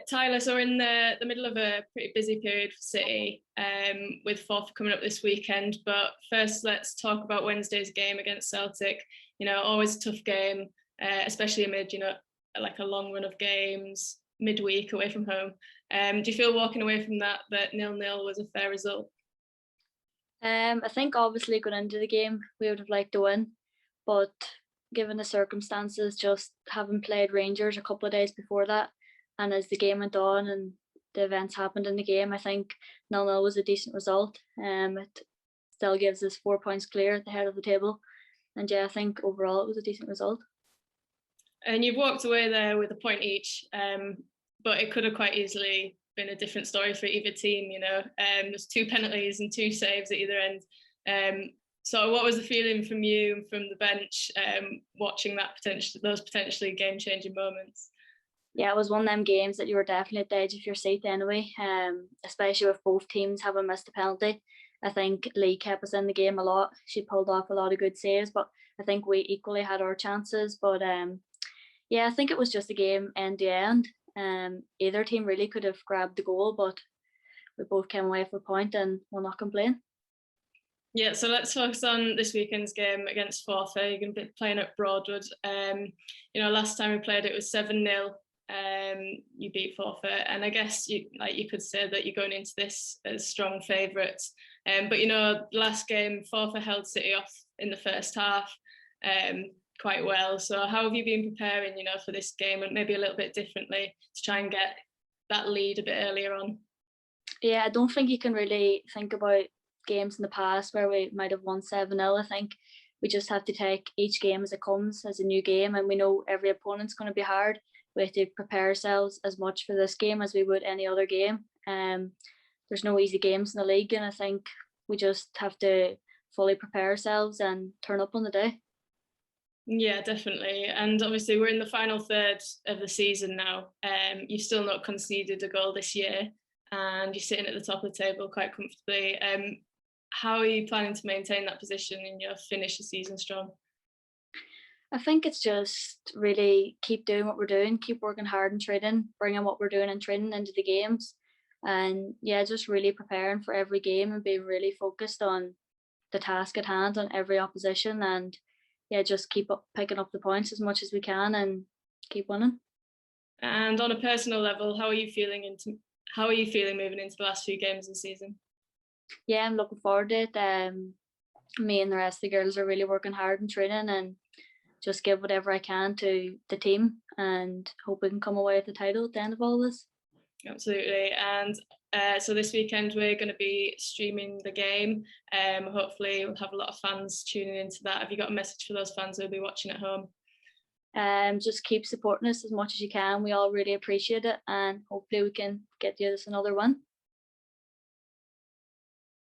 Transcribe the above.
Tyler, so we're in the middle of a pretty busy period for City, with Forfar coming up this weekend. But first, let's talk about Wednesday's game against Celtic. Always a tough game, especially amid, like a long run of games, midweek away from home. Do you feel walking away from that 0-0 was a fair result? I think obviously going into the game, we would have liked to win. But given the circumstances, just having played Rangers a couple of days before that, and as the game went on and the events happened in the game, I think 0-0 was a decent result. It still gives us 4 points clear at the head of the table. And yeah, I think overall it was a decent result. And you've walked away there with a point each, but it could have quite easily been a different story for either team. There's 2 penalties and 2 saves at either end. So what was the feeling from you and from the bench, watching those potentially game-changing moments? Yeah, it was one of them games that you were definitely at the edge of your seat anyway, especially with both teams having missed a penalty. I think Lee kept us in the game a lot. She pulled off a lot of good saves, but I think we equally had our chances. But yeah, I think it was just a game end to end. Either team really could have grabbed the goal, but we both came away with a point and we'll not complain. Yeah, so let's focus on this weekend's game against Forfar. You're going to be playing at Broadwood. Last time we played it was 7-0. You beat Forfar, and I guess you could say that you're going into this as strong favourites. But last game Forfar held City off in the first half quite well. So how have you been preparing, for this game, and maybe a little bit differently to try and get that lead a bit earlier on? Yeah, I don't think you can really think about games in the past where we might have won 7-0. I think we just have to take each game as it comes, as a new game, and we know every opponent's going to be hard. We have to prepare ourselves as much for this game as we would any other game. There's no easy games in the league, and I think we just have to fully prepare ourselves and turn up on the day. Yeah, definitely. And obviously we're in the final third of the season now. You've still not conceded a goal this year, and you're sitting at the top of the table quite comfortably. How are you planning to maintain that position and finish the season strong? I think it's just really keep doing what we're doing, keep working hard in training, bringing what we're doing in training into the games, and yeah, just really preparing for every game and being really focused on the task at hand on every opposition, and yeah, just keep picking up the points as much as we can and keep winning. And on a personal level, how are you feeling moving into the last few games of the season? Yeah, I'm looking forward to it. Me and the rest of the girls are really working hard in training and just give whatever I can to the team and hope we can come away with the title at the end of all this. Absolutely. And so this weekend we're going to be streaming the game. Hopefully we'll have a lot of fans tuning into that. Have you got a message for those fans who'll be watching at home? Just keep supporting us as much as you can. We all really appreciate it, and hopefully we can get you this another one.